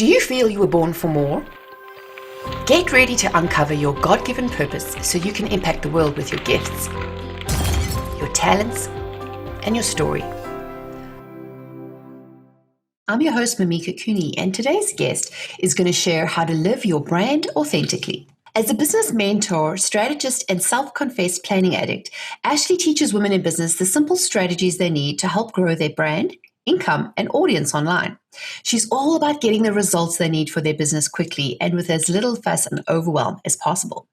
Do you feel you were born for more? Get ready to uncover your God-given purpose so you can impact the world with your gifts, your talents, and your story. I'm your host, Mimika Cooney, and today's guest is going to share how to live your brand authentically. As a business mentor, strategist, and self-confessed planning addict, Ashley teaches women in business the simple strategies they need to help grow their brand, income, and audience online. She's all about getting the results they need for their business quickly and with as little fuss and overwhelm as possible.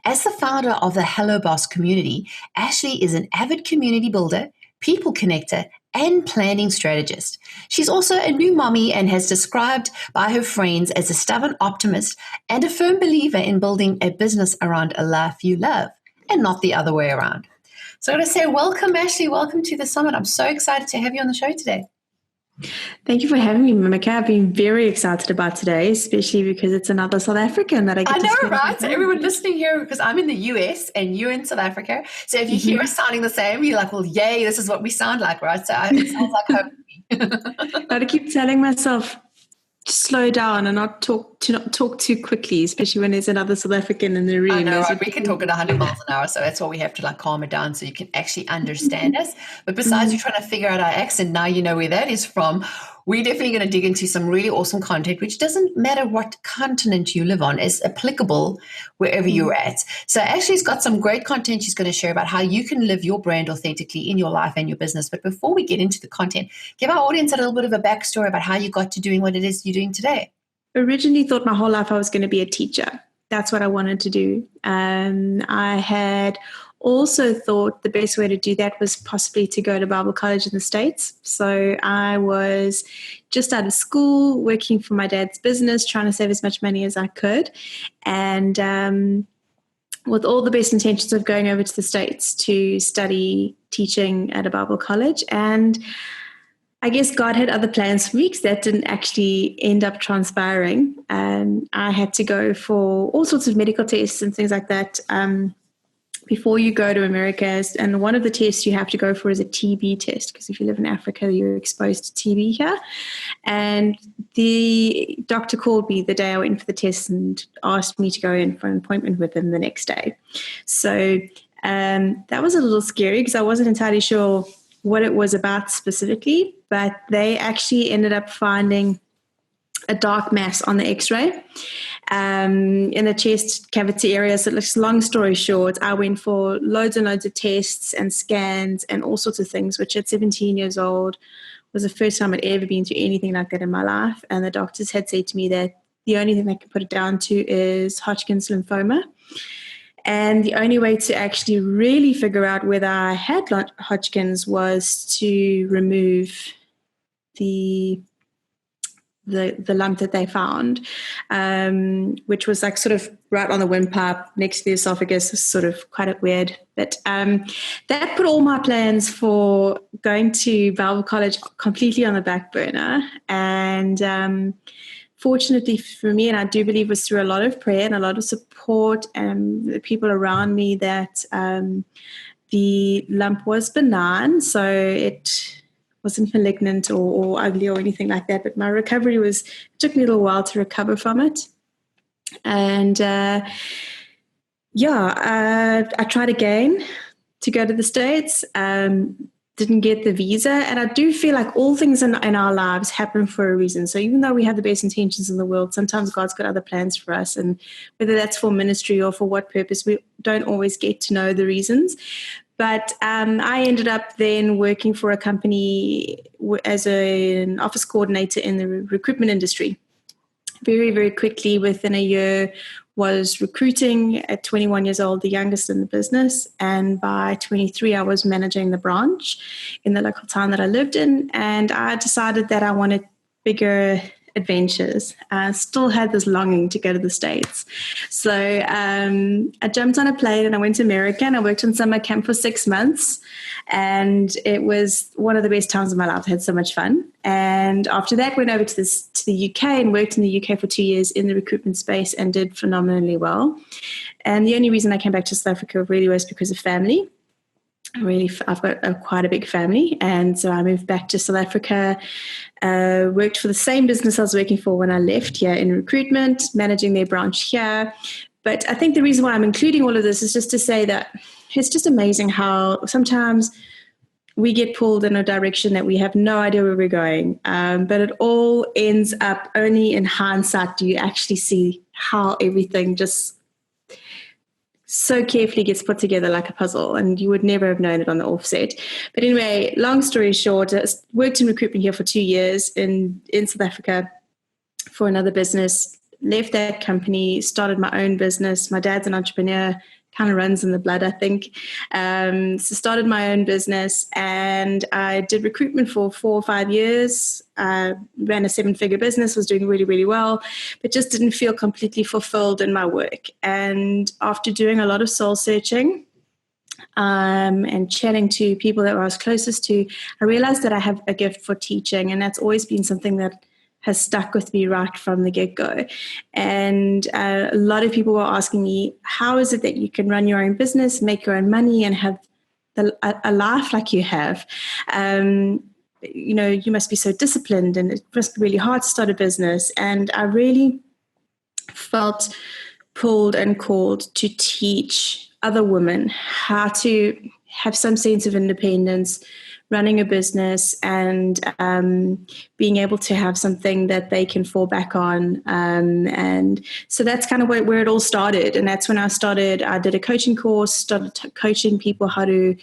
As the founder of the Hello Boss community, Ashley is an avid community builder, people connector, and planning strategist. She's also a new mommy and has described by her friends as a stubborn optimist and a firm believer in building a business around a life you love and not the other way around. So I'm going to say welcome, Ashley. Welcome to the summit. I'm so excited to have you on the show today. Thank you for having me, Mimika. I've been very excited about today, especially because it's another South African that I get to know, right? So everyone listening here, because I'm in the US and you're in South Africa. So if you hear us sounding the same, you're like, well, yay, this is what we sound like, right? So it sounds like home to me. I keep telling myself, slow down and not talk too quickly, especially when there's another South African in the room. I know, right? We can talk at 100 miles an hour, so that's why we have to calm it down so you can actually understand us. But besides you trying to figure out our accent, now you know where that is from. We're definitely going to dig into some really awesome content, which doesn't matter what continent you live on, is applicable wherever you're at. So Ashley's got some great content she's going to share about how you can live your brand authentically in your life and your business. But before we get into the content, give our audience a little bit of a backstory about how you got to doing what it is you're doing today. Originally thought my whole life I was going to be a teacher. That's what I wanted to do. I had also thought the best way to do that was possibly to go to Bible college in the States. So I was just out of school, working for my dad's business, trying to save as much money as I could. And with all the best intentions of going over to the States to study teaching at a Bible college. And I guess God had other plans for me because that didn't actually end up transpiring. I had to go for all sorts of medical tests and things like that before you go to America. And one of the tests you have to go for is a TB test, because if you live in Africa, you're exposed to TB here. And the doctor called me the day I went for the test and asked me to go in for an appointment with him the next day. So that was a little scary because I wasn't entirely sure what it was about specifically, but they actually ended up finding a dark mass on the x-ray in the chest cavity area. So long story short, I went for loads and loads of tests and scans and all sorts of things, which at 17 years old was the first time I'd ever been through anything like that in my life. And the doctors had said to me that the only thing they could put it down to is Hodgkin's lymphoma. And the only way to actually really figure out whether I had Hodgkin's was to remove the lump that they found, which was sort of right on the windpipe next to the esophagus, sort of quite weird. But that put all my plans for going to Bible college completely on the back burner. And fortunately for me, and I do believe it was through a lot of prayer and a lot of support and the people around me, that the lump was benign. So it wasn't malignant or ugly or anything like that. But my recovery it took me a little while to recover from it. And I tried again to go to the States. Didn't get the visa. And I do feel like all things in our lives happen for a reason. So even though we have the best intentions in the world, sometimes God's got other plans for us. And whether that's for ministry or for what purpose, we don't always get to know the reasons. But I ended up then working for a company as an office coordinator in the recruitment industry. Very, very quickly, within a year, was recruiting at 21 years old, the youngest in the business. And by 23, I was managing the branch in the local town that I lived in. And I decided that I wanted bigger adventures. I still had this longing to go to the States. So I jumped on a plane and I went to America and I worked on summer camp for 6 months. And it was one of the best times of my life. I had so much fun. And after that, went over to the UK and worked in the UK for 2 years in the recruitment space and did phenomenally well. And the only reason I came back to South Africa really was because of family. I've got quite a big family, and so I moved back to South Africa. Worked for the same business I was working for when I left here in recruitment, managing their branch here. But I think the reason why I'm including all of this is just to say that it's just amazing how sometimes we get pulled in a direction that we have no idea where we're going. But it all ends up only in hindsight do you actually see how everything just so carefully gets put together like a puzzle, and you would never have known it on the offset. But anyway, long story short, I worked in recruitment here for 2 years in South Africa for another business, left that company, started my own business. My dad's an entrepreneur, kind of runs in the blood, I think. So started my own business, and I did recruitment for 4 or 5 years. Ran a 7-figure business, was doing really, really well, but just didn't feel completely fulfilled in my work. And after doing a lot of soul searching and chatting to people that I was closest to, I realized that I have a gift for teaching, and that's always been something that has stuck with me right from the get-go. And a lot of people were asking me, how is it that you can run your own business, make your own money, and have a life like you have? You must be so disciplined, and it must be really hard to start a business. And I really felt pulled and called to teach other women how to have some sense of independence, running a business, and being able to have something that they can fall back on. And so that's kind of where it all started. And that's when I did a coaching course, started coaching people how to,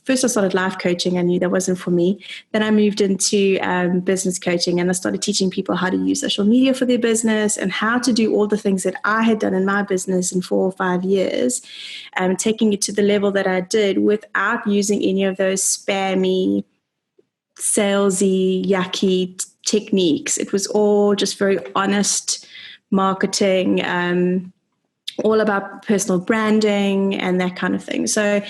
first I started life coaching. I knew that wasn't for me. Then I moved into business coaching, and I started teaching people how to use social media for their business and how to do all the things that I had done in my business in 4 or 5 years, taking it to the level that I did without using any of those spammy, salesy, yucky techniques. It was all just very honest marketing, all about personal branding and that kind of thing. So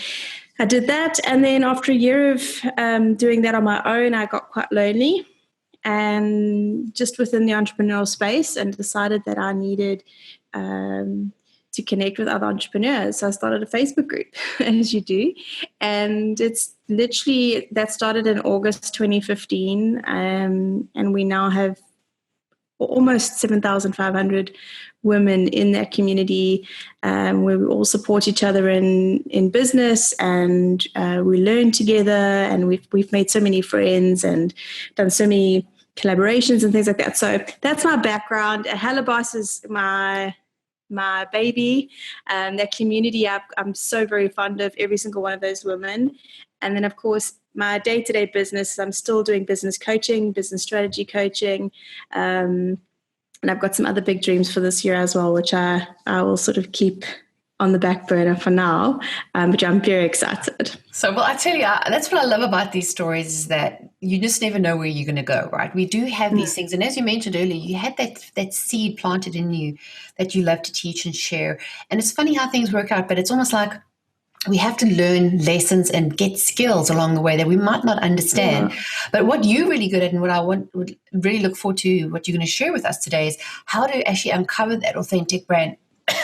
I did that, and then after a year of doing that on my own, I got quite lonely and just within the entrepreneurial space, and decided that I needed to connect with other entrepreneurs. So I started a Facebook group, as you do, and it's literally that started in August 2015, and we now have almost 7,500 women in that community, where we all support each other in business, and we learn together, and we've made so many friends and done so many collaborations and things like that. So that's my background. Halibos is my baby. That community, I'm so very fond of every single one of those women. And then, of course, my day-to-day business, I'm still doing business coaching, business strategy coaching, and I've got some other big dreams for this year as well, which I will sort of keep on the back burner for now, but I'm very excited. So, well, I tell you, that's what I love about these stories, is that you just never know where you're going to go, right? We do have these things. And as you mentioned earlier, you had that seed planted in you that you love to teach and share. And it's funny how things work out, but it's almost like we have to learn lessons and get skills along the way that we might not understand. Yeah. But what you're really good at, and what I would really look forward to, what you're going to share with us today, is how to actually uncover that authentic brand.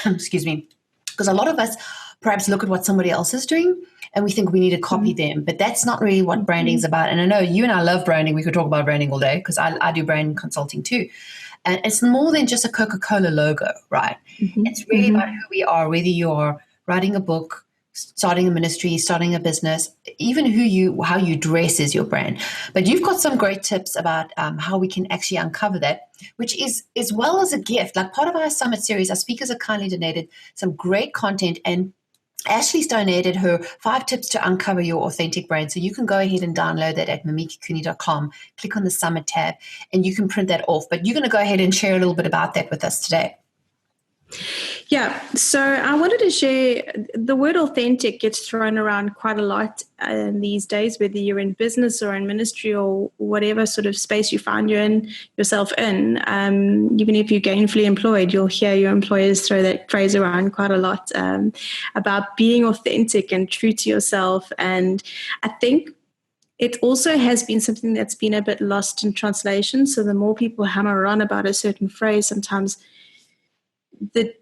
Excuse me. Because a lot of us perhaps look at what somebody else is doing and we think we need to copy them. But that's not really what branding is about. And I know you and I love branding. We could talk about branding all day, because I do brand consulting too. And it's more than just a Coca-Cola logo, right? Mm-hmm. It's really about who we are, whether you're writing a book, starting a ministry, starting a business, even how you dress is your brand. But you've got some great tips about how we can actually uncover that, which is as well as a gift. Like part of our summit series, our speakers have kindly donated some great content, and Ashley's donated her 5 tips to uncover your authentic brand. So you can go ahead and download that at mimikacooney.com, click on the summit tab, and you can print that off. But you're going to go ahead and share a little bit about that with us today. Yeah, so I wanted to share, the word authentic gets thrown around quite a lot these days, whether you're in business or in ministry or whatever sort of space you find yourself in. Even if you're gainfully employed, you'll hear your employers throw that phrase around quite a lot, about being authentic and true to yourself. And I think it also has been something that's been a bit lost in translation. So the more people hammer on about a certain phrase, sometimes the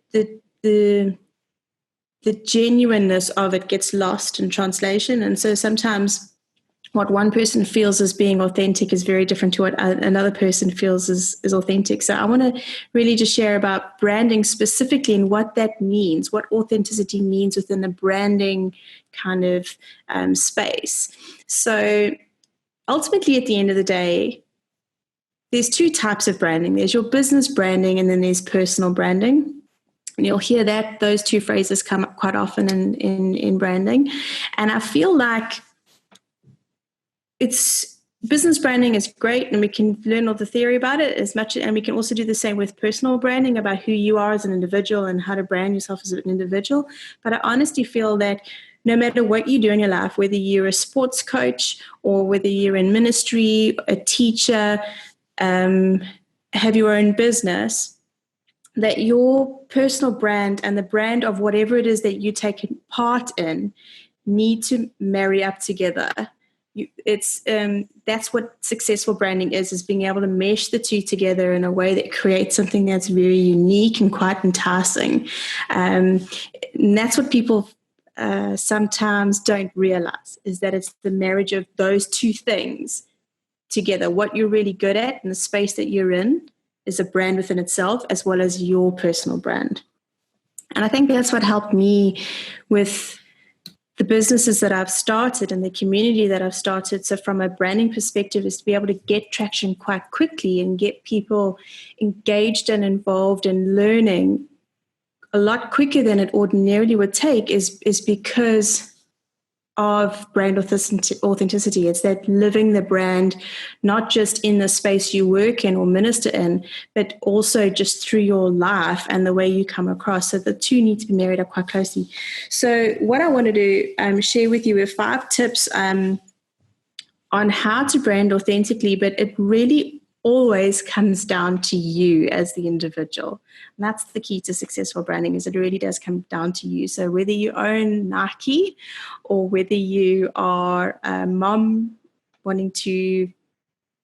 the genuineness of it gets lost in translation. And so sometimes what one person feels as being authentic is very different to what another person feels is authentic. So I want to really just share about branding specifically and what that means, what authenticity means within a branding kind of space. So ultimately, at the end of the day, there's two types of branding. There's your business branding, and then there's personal branding. And you'll hear that those two phrases come up quite often in branding. And I feel like business branding is great, and we can learn all the theory about it as much, and we can also do the same with personal branding about who you are as an individual and how to brand yourself as an individual. But I honestly feel that no matter what you do in your life, whether you're a sports coach or whether you're in ministry, a teacher, have your own business, that your personal brand and the brand of whatever it is that you take part in need to marry up together. That's what successful branding is being able to mesh the two together in a way that creates something that's very unique and quite enticing. And that's what people sometimes don't realize, is that it's the marriage of those two things together. What you're really good at and the space that you're in is a brand within itself, as well as your personal brand. And I think that's what helped me with the businesses that I've started and the community that I've started. So from a branding perspective, is to be able to get traction quite quickly and get people engaged and involved and learning a lot quicker than it ordinarily would take is because of brand authenticity. It's that living the brand, not just in the space you work in or minister in, but also just through your life and the way you come across. So the two need to be married up quite closely. So what I want to do, share with you are 5 tips on how to brand authentically, but it really always comes down to you as the individual. And that's the key to successful branding, is it really does come down to you. So whether you own Nike or whether you are a mom wanting to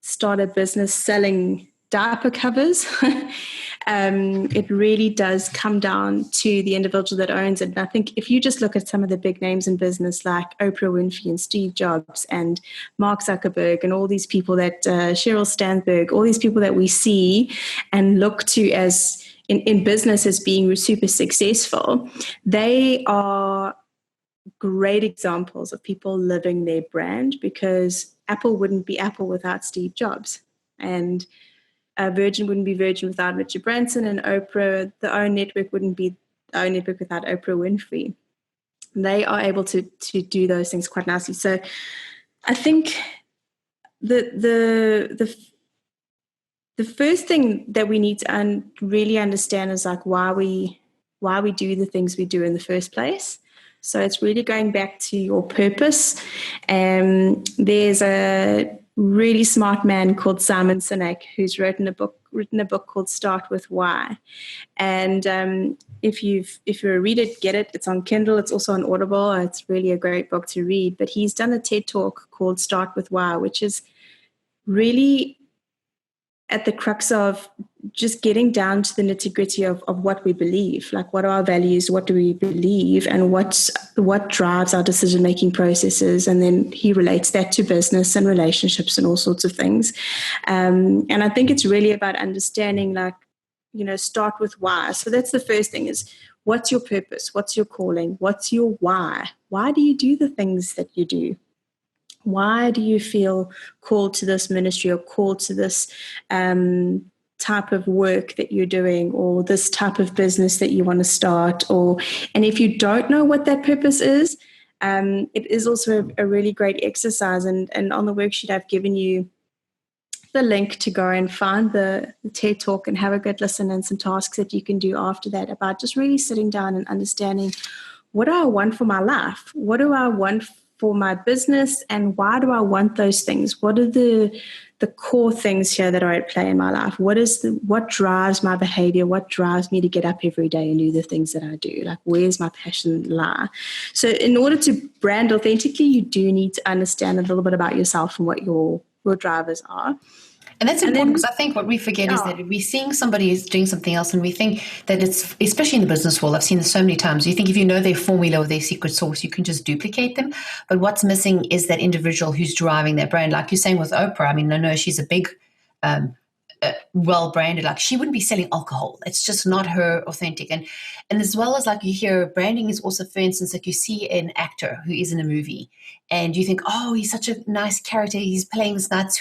start a business selling diaper covers, it really does come down to the individual that owns it. And I think if you just look at some of the big names in business like Oprah Winfrey and Steve Jobs and Mark Zuckerberg and all these people that Sheryl Sandberg, all these people that we see and look to as in business as being super successful, they are great examples of people living their brand, because Apple wouldn't be Apple without Steve Jobs, and Virgin wouldn't be Virgin without Richard Branson, and Oprah, the OWN network wouldn't be the OWN network without Oprah Winfrey. They are able to do those things quite nicely. So I think the first thing that we need to really understand is like why we do the things we do in the first place. So it's really going back to your purpose. There's a really smart man called Simon Sinek who's written a book called Start With Why. And if you're a reader, get it. It's on Kindle. It's also on Audible. It's really a great book to read. But he's done a TED Talk called Start With Why, which is really at the crux of just getting down to the nitty-gritty of what we believe. Like, what are our values? What do we believe? And what drives our decision-making processes? And then he relates that to business and relationships and all sorts of things. And I think it's really about understanding, like, start with why. So that's the first thing, is what's your purpose? What's your calling? What's your why? Why do you do the things that you do? Why do you feel called to this ministry or called to this type of work that you're doing, or this type of business that you want to start? And if you don't know what that purpose is, it is also a really great exercise. And on the worksheet, I've given you the link to go and find the TED Talk and have a good listen, and some tasks that you can do after that about just really sitting down and understanding, what do I want for my life? What do I want for my business, and why do I want those things? What are the core things here that are at play in my life? What drives my behavior? What drives me to get up every day and do the things that I do? Like, where's my passion lie? So in order to brand authentically, you do need to understand a little bit about yourself and what your drivers are. And that's And important then, because I think what we forget is yeah, that we're seeing somebody is doing something else and we think that it's, especially in the business world, I've seen this so many times. You think if you know their formula or their secret sauce, you can just duplicate them. But what's missing is that individual who's driving their brand. Like you're saying with Oprah, I mean, I know she's a big, well branded, like she wouldn't be selling alcohol. It's just not her authentic. And as well as like you hear branding is also, for instance, like you see an actor who is in a movie and you think, oh, he's such a nice character, he's playing this nice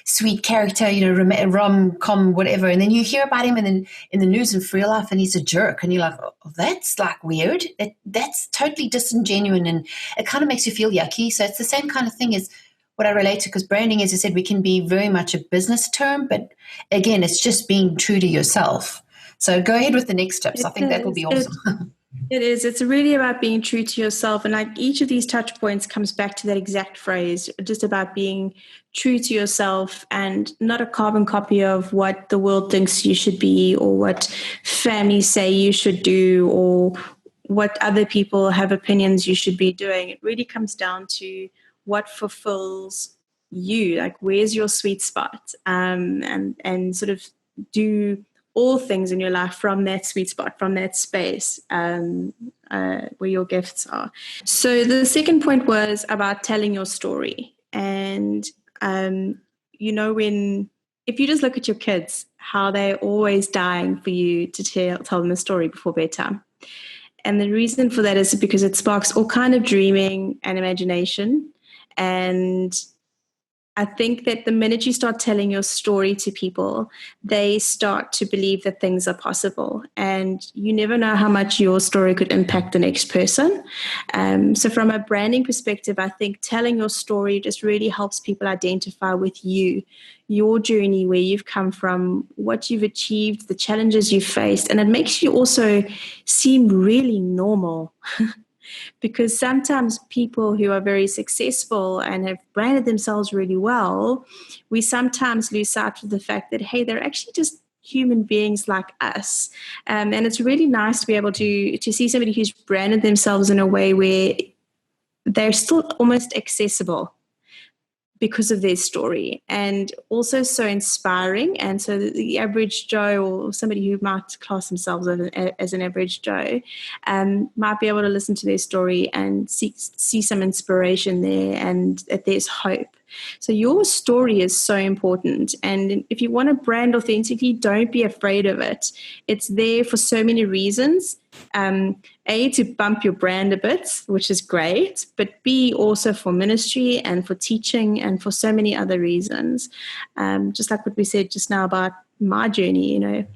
sweet character, you know, rom-com, whatever, and then you hear about him in the news in real life and he's a jerk and you're like, oh, that's like weird, that's totally disingenuous and it kind of makes you feel yucky. So it's the same kind of thing as what I relate to, because branding, as I said, we can be very much a business term, but again, it's just being true to yourself. So go ahead with the next tips. I it think that will is. be awesome. It is. It's really about being true to yourself. And like each of these touch points comes back to that exact phrase, just about being true to yourself and not a carbon copy of what the world thinks you should be or what families say you should do or what other people have opinions you should be doing. It really comes down to what fulfills you, like where's your sweet spot, and sort of do all things in your life from that sweet spot, from that space where your gifts are. So the second point was about telling your story. And, if you just look at your kids, how they're always dying for you to tell them a story before bedtime. And the reason for that is because it sparks all kind of dreaming and imagination. And I think that the minute you start telling your story to people, they start to believe that things are possible. And you never know how much your story could impact the next person. So from a branding perspective, I think telling your story just really helps people identify with you, your journey, where you've come from, what you've achieved, the challenges you've faced. And it makes you also seem really normal. Because sometimes people who are very successful and have branded themselves really well, we sometimes lose sight of the fact that, hey, they're actually just human beings like us. And it's really nice to be able to see somebody who's branded themselves in a way where they're still almost accessible because of their story, and also so inspiring. And so the average Joe, or somebody who might class themselves as an average Joe, might be able to listen to their story and see some inspiration there, and that there's hope. So your story is so important. And if you want to brand authentically, don't be afraid of it. It's there for so many reasons. A, to bump your brand a bit, which is great, but B, also for ministry and for teaching and for so many other reasons. Just like what we said just now about my journey,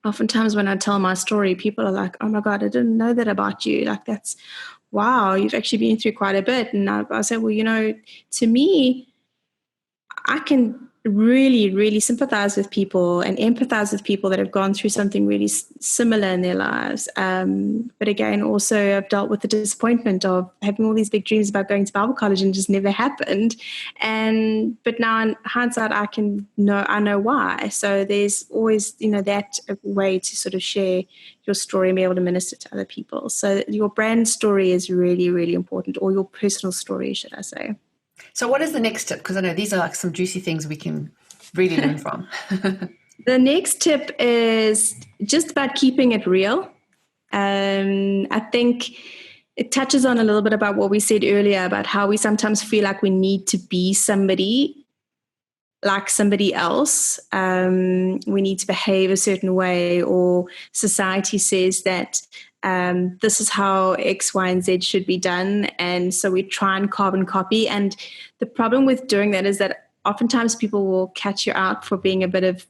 oftentimes when I tell my story, people are like, oh my God, I didn't know that about you. Like, that's, wow, you've actually been through quite a bit. And I say, well, to me, I can really, really sympathize with people and empathize with people that have gone through something really similar in their lives. But again, also I've dealt with the disappointment of having all these big dreams about going to Bible college and just never happened. But now in hindsight, I know why. So there's always, that way to sort of share your story and be able to minister to other people. So your brand story is really, really important, or your personal story, should I say. So what is the next tip? Because I know these are like some juicy things we can really learn from. The next tip is just about keeping it real. I think it touches on a little bit about what we said earlier about how we sometimes feel like we need to be somebody like somebody else. We need to behave a certain way, or society says that this is how X, Y, and Z should be done. And so we try and carbon copy. And the problem with doing that is that oftentimes people will catch you out for being a bit,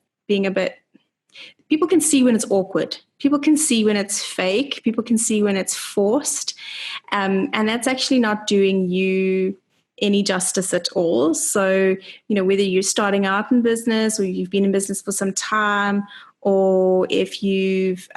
people can see when it's awkward. People can see when it's fake. People can see when it's forced. And that's actually not doing you any justice at all. So, whether you're starting out in business or you've been in business for some time, or if you've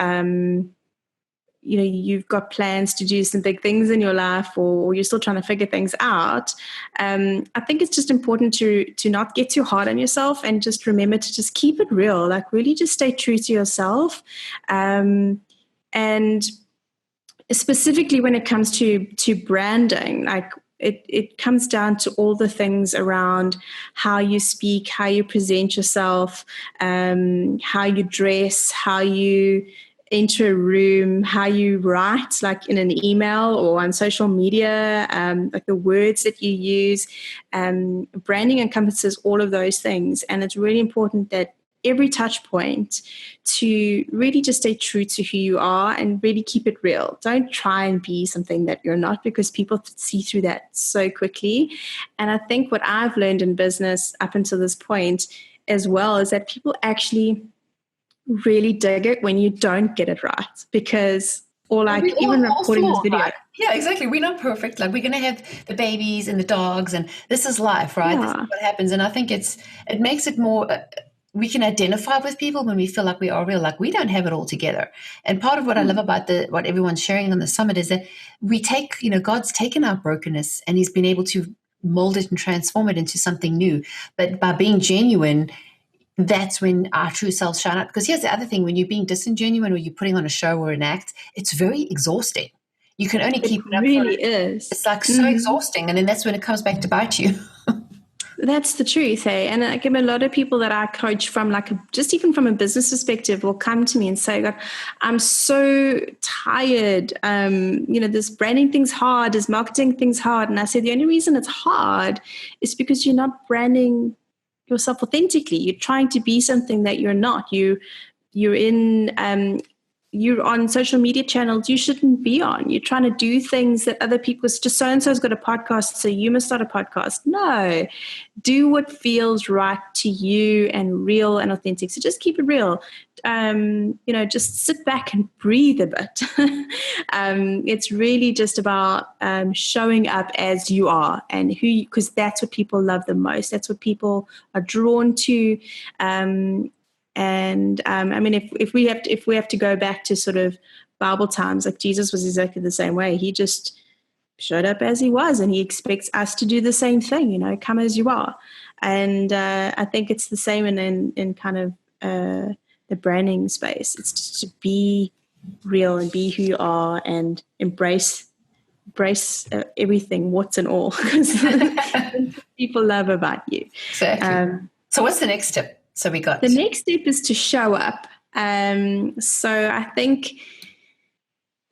got plans to do some big things in your life, or you're still trying to figure things out, I think it's just important to not get too hard on yourself, and just remember to just keep it real, like really just stay true to yourself. And specifically when it comes to branding, like it comes down to all the things around how you speak, how you present yourself, how you dress, how you enter a room, how you write, like in an email or on social media, like the words that you use. Branding encompasses all of those things. And it's really important that every touch point to really just stay true to who you are and really keep it real. Don't try and be something that you're not, because people see through that so quickly. And I think what I've learned in business up until this point as well is that people actually really dig it when you don't get it right, because or like even recording this video. Right? Yeah, exactly. We're not perfect. Like, we're going to have the babies and the dogs, and this is life, right? Yeah. This is what happens. And I think it makes it more, we can identify with people when we feel like we are real, like we don't have it all together. And part of what I love about what everyone's sharing on the summit is that we take, God's taken our brokenness and he's been able to mold it and transform it into something new. But by being genuine, that's when our true selves shine up. Because here's the other thing: when you're being disingenuine or you're putting on a show or an act, it's very exhausting. You can only keep it up. Really is. It's like so exhausting. And then that's when it comes back to bite you. That's the truth, eh? And like, a lot of people that I coach from, like, just even from a business perspective, will come to me and say, God, I'm so tired. This branding thing's hard, this marketing thing's hard. And I say, the only reason it's hard is because you're not branding yourself authentically. You're trying to be something that you're not. You're on social media channels you shouldn't be on. You're trying to do things that other people, just so-and-so's got a podcast, so you must start a podcast. No, do what feels right to you and real and authentic. So just keep it real. Just sit back and breathe a bit. It's really just about showing up as you are and because that's what people love the most. That's what people are drawn to. If we have to go back to sort of Bible times, like Jesus was exactly the same way. He just showed up as he was, and he expects us to do the same thing. Come as you are. And I think it's the same in kind of the branding space. It's just to be real and be who you are and embrace everything, warts and all, because people love about you. Exactly. So what's the next step? So we got the next step is to show up. So I think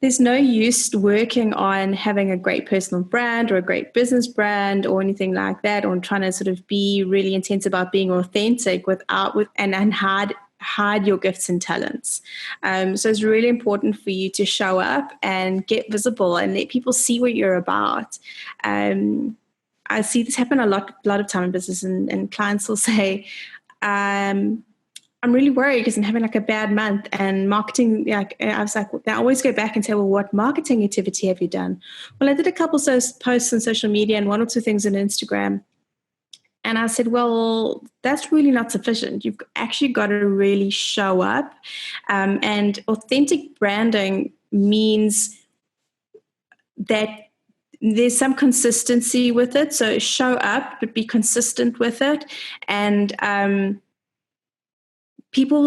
there's no use working on having a great personal brand or a great business brand or anything like that, or trying to sort of be really intense about being authentic and hide your gifts and talents. So it's really important for you to show up and get visible and let people see what you're about. I see this happen a lot of time in business, and clients will say, I'm really worried because I'm having like a bad month, and marketing, I was like, I always go back and say, well, what marketing activity have you done? Well, I did a couple posts on social media and one or two things on Instagram. And I said, well, that's really not sufficient. You've actually got to really show up. And authentic branding means that there's some consistency with it. So show up, but be consistent with it. And people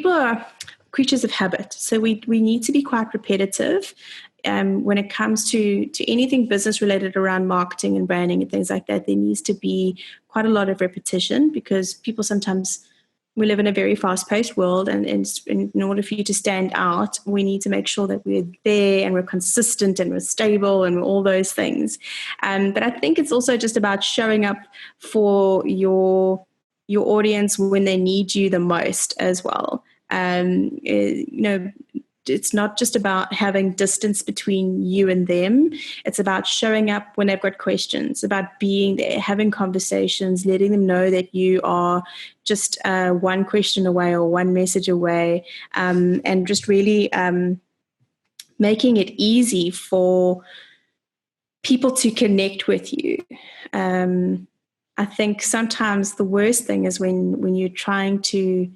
are creatures of habit. So we need to be quite repetitive when it comes to anything business related around marketing and branding and things like that. There needs to be quite a lot of repetition, because people sometimes, we live in a very fast-paced world, and in order for you to stand out, we need to make sure that we're there and we're consistent and we're stable and all those things. But I think it's also just about showing up for your audience when they need you the most as well. It's not just about having distance between you and them. It's about showing up when they've got questions, about being there, having conversations, letting them know that you are just one question away or one message away, and just really making it easy for people to connect with you. I think sometimes the worst thing is when you're trying to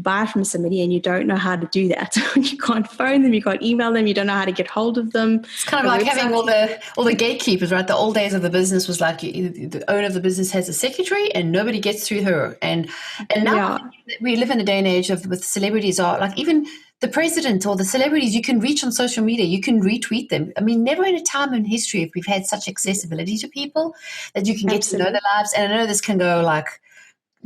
buy from somebody and you don't know how to do that. You can't phone them, you can't email them, you don't know how to get hold of them. It's kind of like having all the gatekeepers, right? The old days of the business was like the owner of the business has a secretary and nobody gets through her. And now I think we live in a day and age with celebrities are like even the president or the celebrities you can reach on social media, you can retweet them. I mean, never in a time in history have we've had such accessibility to people that you can get to know their lives. And I know this can go like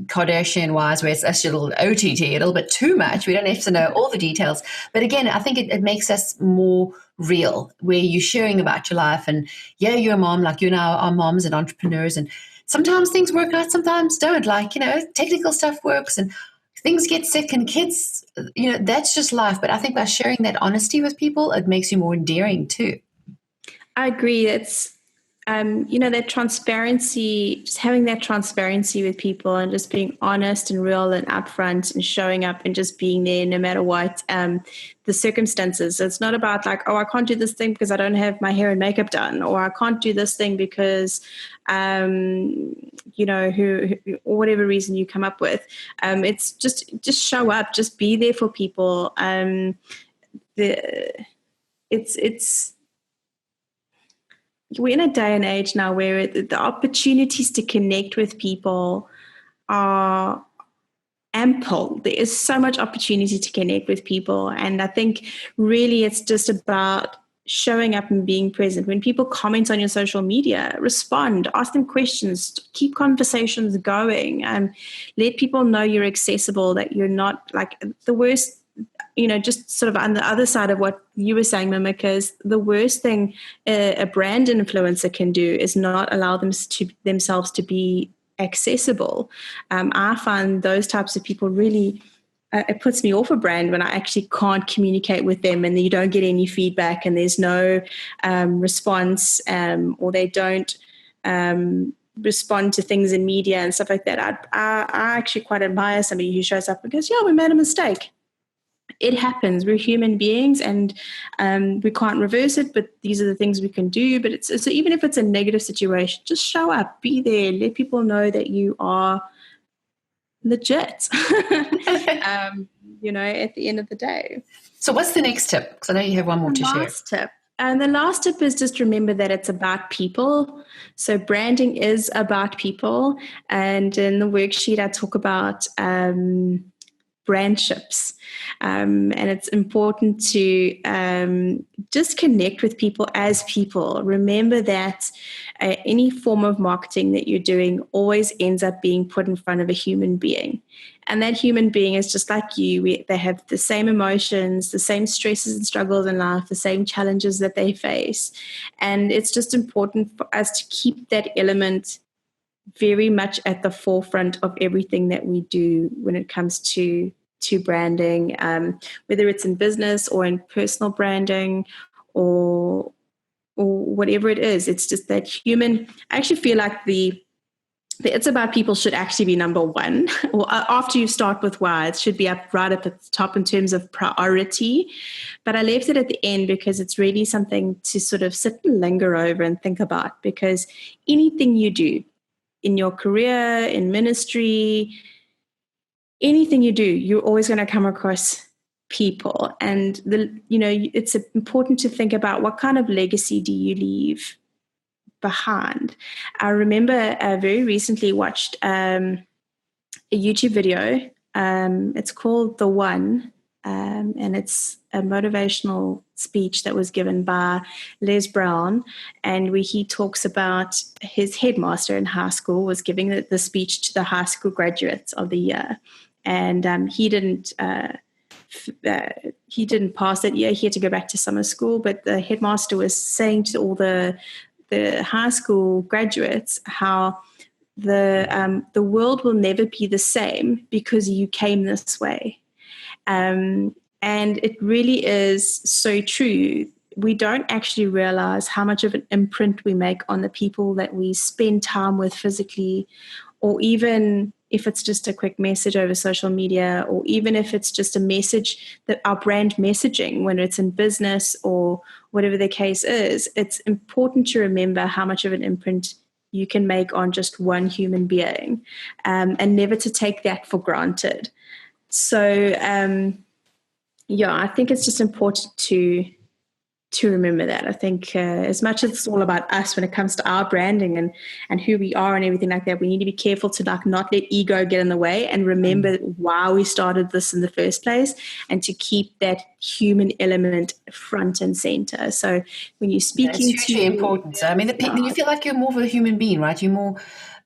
Kardashian wise, where it's actually a little OTT, a little bit too much. We don't have to know all the details. But again, I think it makes us more real, where you're sharing about your life. And yeah, you're a mom, like you and I are moms and entrepreneurs. And sometimes things work out, sometimes don't. Like, technical stuff works and things get sick and kids, that's just life. But I think by sharing that honesty with people, it makes you more endearing too. I agree. It's that transparency, just having that transparency with people and just being honest and real and upfront and showing up and just being there no matter what the circumstances. It's not about like, oh, I can't do this thing because I don't have my hair and makeup done, or I can't do this thing because, who or whatever reason you come up with. It's just show up, just be there for people. We're in a day and age now where the opportunities to connect with people are ample. There is so much opportunity to connect with people. And I think really it's just about showing up and being present. When people comment on your social media, respond, ask them questions, keep conversations going, let people know you're accessible, that you're not like the worst. Just sort of on the other side of what you were saying, Mimika, is the worst thing a brand influencer can do is not allow themselves to be accessible. I find those types of people really, it puts me off a brand when I actually can't communicate with them and you don't get any feedback and there's no response, or they don't respond to things in media and stuff like that. I actually quite admire somebody who shows up and goes, yeah, we made a mistake. It happens. We're human beings and we can't reverse it, but these are the things we can do. But so even if it's a negative situation, just show up, be there, let people know that you are legit, at the end of the day. So what's the next tip? Because I know you have one more to share. Tip. And the last tip is just remember that it's about people. So branding is about people. And in the worksheet, I talk about brandships. And it's important to just connect with people as people. Remember that any form of marketing that you're doing always ends up being put in front of a human being. And that human being is just like you. They have the same emotions, the same stresses and struggles in life, the same challenges that they face. And it's just important for us to keep that element very much at the forefront of everything that we do when it comes to branding, whether it's in business or in personal branding or whatever it is. It's just that human. I actually feel like the it's about people should actually be number one. Or after you start with why, it should be right up at the top in terms of priority. But I left it at the end because it's really something to sort of sit and linger over and think about, because anything you do in your career, in ministry, anything you do, you're always going to come across people. And it's important to think about what kind of legacy do you leave behind. I remember I very recently watched a YouTube video. It's called The One, and it's a motivational speech that was given by Les Brown, and where he talks about his headmaster in high school was giving the speech to the high school graduates of the year, and he didn't pass that year. He had to go back to summer school, but the headmaster was saying to all the high school graduates how the world will never be the same because you came this way. And it really is so true. We don't actually realize how much of an imprint we make on the people that we spend time with physically, or even if it's just a quick message over social media, or even if it's just a message that our brand messaging, when it's in business or whatever the case is. It's important to remember how much of an imprint you can make on just one human being, and never to take that for granted. So, I think it's just important to remember that. I think as much as it's all about us when it comes to our branding and who we are and everything like that, we need to be careful to not let ego get in the way and remember why we started this in the first place, and to keep that human element front and center. So when you're speaking it's hugely important. So, I mean, you feel like you're more of a human being, right?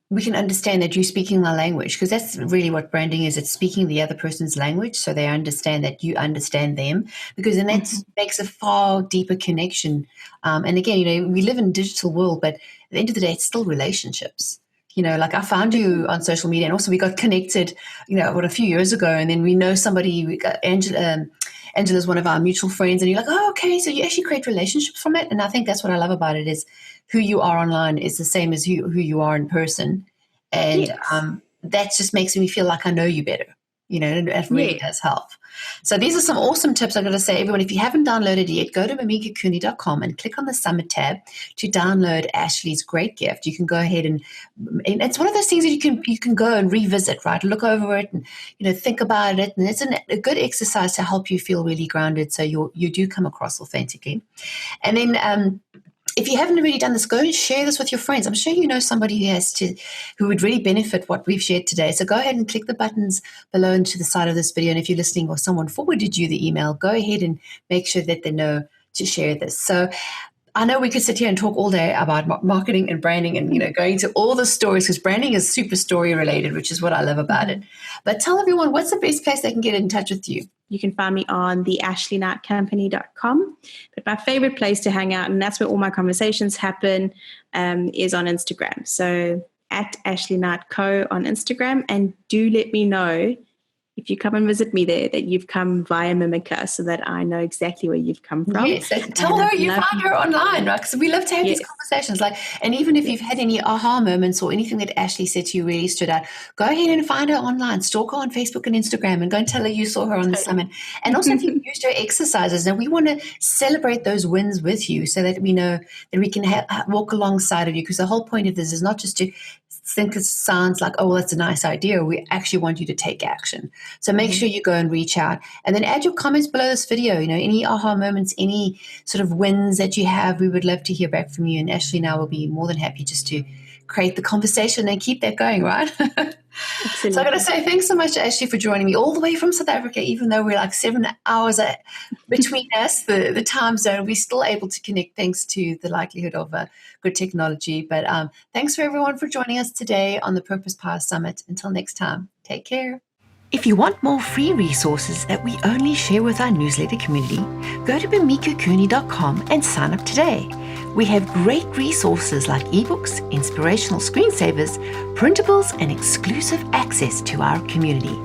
We can understand that you're speaking our language, because that's really what branding is. It's speaking the other person's language so they understand that you understand them, because then that makes a far deeper connection. And again, we live in a digital world, but at the end of the day, it's still relationships. Like I found you on social media, and also we got connected, a few years ago, and then we know somebody, we got Angela's one of our mutual friends, and you're like, oh, okay, so you actually create relationships from it. And I think that's what I love about it, is who you are online is the same as who you are in person. And that just makes me feel like I know you better. It really does help. So these are some awesome tips. I've got to say, everyone, if you haven't downloaded yet, go to mimikacooney.com and click on the Summit tab to download Ashley's great gift. You can go ahead and it's one of those things that you can go and revisit, right? Look over it and, think about it. And it's a good exercise to help you feel really grounded, so you do come across authentically. And then if you haven't already done this, go and share this with your friends. I'm sure you know somebody who would really benefit what we've shared today. So go ahead and click the buttons below and to the side of this video. And if you're listening or someone forwarded you the email, go ahead and make sure that they know to share this. So I know we could sit here and talk all day about marketing and branding and, going into all the stories, because branding is super story related, which is what I love about it. But tell everyone, what's the best place they can get in touch with you? You can find me on the ashleyknightcompany.com. But my favorite place to hang out, and that's where all my conversations happen, is on Instagram. So at @AshleyKnightCo on Instagram. And do let me know if you come and visit me there that you've come via Mimika, so that I know exactly where you've come from. Yes, tell her you found her online, right? Because we love to have these conversations. And even if you've had any aha moments or anything that Ashley said to you really stood out, go ahead and find her online, stalk her on Facebook and Instagram, and go and tell her you saw her on the summit. And also if you used her exercises, and we want to celebrate those wins with you, so that we know that we can walk alongside of you. Because the whole point of this is not just to think it sounds like, oh, well, that's a nice idea. We actually want you to take action. So make sure you go and reach out, and then add your comments below this video. Any aha moments, any sort of wins that you have, we would love to hear back from you. And Ashley and I will be more than happy just to create the conversation and keep that going, right? So I got to say thanks so much, Ashley, for joining me all the way from South Africa. Even though we're like 7 hours between us, the time zone, we're still able to connect thanks to the likelihood of good technology. But thanks for everyone for joining us today on the Purpose Power Summit. Until next time, take care. If you want more free resources that we only share with our newsletter community, go to mimikacooney.com and sign up today. We have great resources like ebooks, inspirational screensavers, printables, and exclusive access to our community.